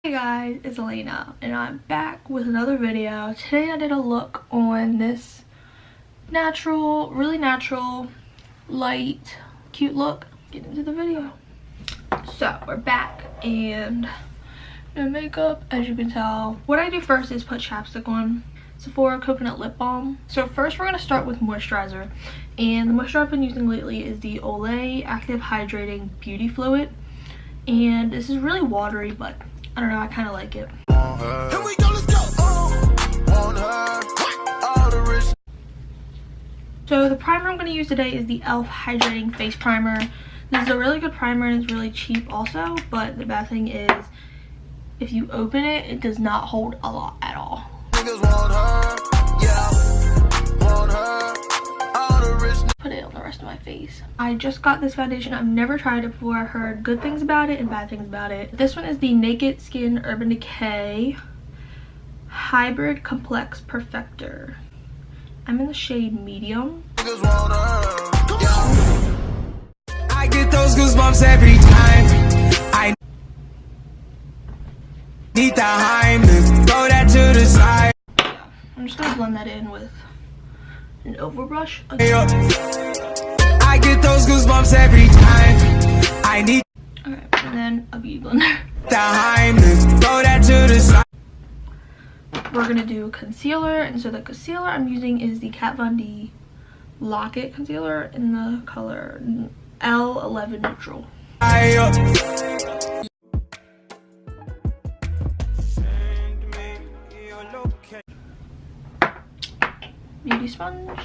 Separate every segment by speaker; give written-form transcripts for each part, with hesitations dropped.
Speaker 1: Hey guys, it's Alanna and I'm back with another video. Today I did a look on this really natural, light, cute look. Get into the video. So we're back and no makeup, as you can tell. What I do first is put chapstick on. Sephora Coconut Lip Balm. So first we're going to start with moisturizer, and the moisturizer I've been using lately is the Olay Active Hydrating Beauty Fluid, and this is really watery, but I don't know, I kind of like it. Here we go, let's go. So the primer I'm going to use today is the e.l.f. Hydrating Face Primer. This is a really good primer and it's really cheap also, but the bad thing is if you open it, it does not hold a lot at all. Put it on the rest of my face. I just got this foundation. I've never tried it before. I've heard good things about it and bad things about it. This one is the Naked Skin Urban Decay Hybrid Complex Perfector. I'm in the shade medium. I get those goosebumps every time. I need the Heimlich. Throw that to the side. I'm just gonna blend that in with an overbrush. Okay. I get those goosebumps every time. I need. Okay, and then a beauty blender. The Heimlich. Throw that to the side. We're gonna do concealer, and so the concealer I'm using is the Kat Von D Lock-It concealer in the color L11 Neutral. Beauty sponge.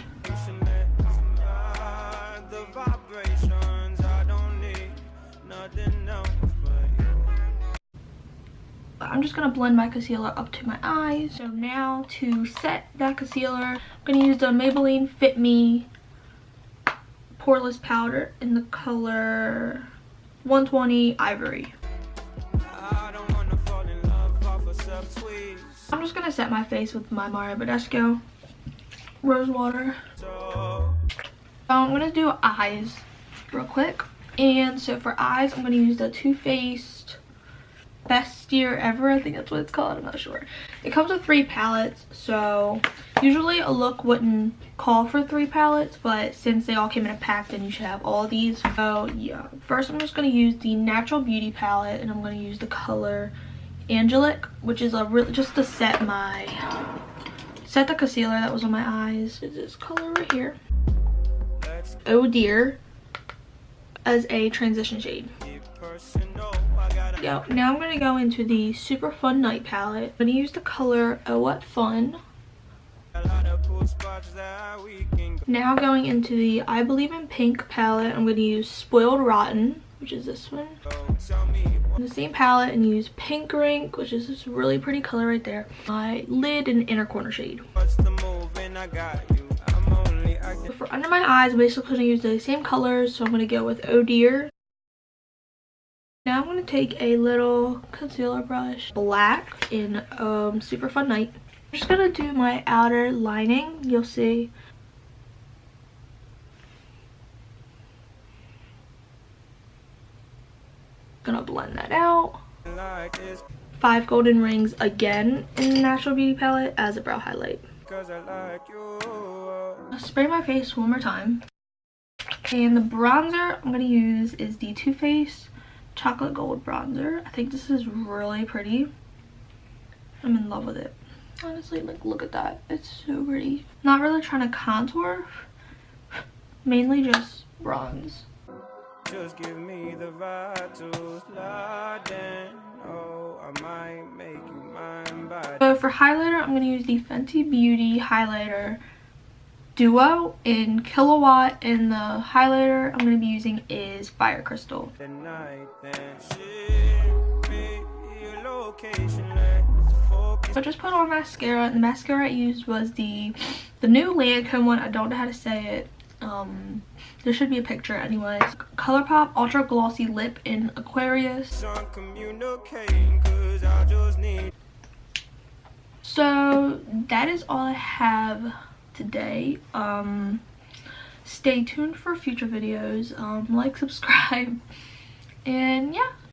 Speaker 1: I'm just gonna blend my concealer up to my eyes. So now to set that concealer, I'm gonna use the Maybelline Fit Me Poreless Powder in the color 120 Ivory. I'm just gonna set my face with my Mario Badescu Rose Water. I'm gonna do eyes real quick. And so for eyes, I'm gonna use the Too Faced Best Year Ever, I think that's what it's called, I'm not sure. It comes with 3 palettes, so usually a look wouldn't call for 3 palettes, but since they all came in a pack, then you should have all of these. So yeah, first I'm just going to use the Natural Beauty palette, and I'm going to use the color Angelic, which is just to set the concealer that was on my eyes. Is this color right here, Oh Dear, as a transition shade. Now I'm going to go into the Super Fun Night palette. I'm going to use the color Oh What Fun. Now going into the I Believe in Pink palette, I'm going to use Spoiled Rotten, which is this one. In the same palette, and use Pink Rink, which is this really pretty color right there. My lid and inner corner shade. For under my eyes, I'm basically going to use the same colors, so I'm going to go with Oh Dear. Now I'm going to take a little concealer brush, black in Super Fun Night. I'm just going to do my outer lining, you'll see. Gonna blend that out. 5 golden rings again in the Natural Beauty palette as a brow highlight. I'll spray my face one more time. And the bronzer I'm going to use is the Too Faced Chocolate Gold bronzer. I think this is really pretty. I'm in love with it. Honestly, like, look at that. It's so pretty. Not really trying to contour. Mainly just bronze. Just give me the vibe to slide in. Oh, I might make you mine by. So for highlighter, I'm going to use the Fenty Beauty highlighter Duo in Kilowatt, and the highlighter I'm going to be using is Fire Crystal. So I just put on mascara, and the mascara I used was the new Lancome one. I don't know how to say it. There should be a picture anyways. ColourPop Ultra Glossy Lip in Aquarius. So that is all I have today. Stay tuned for future videos. Like, subscribe, and yeah.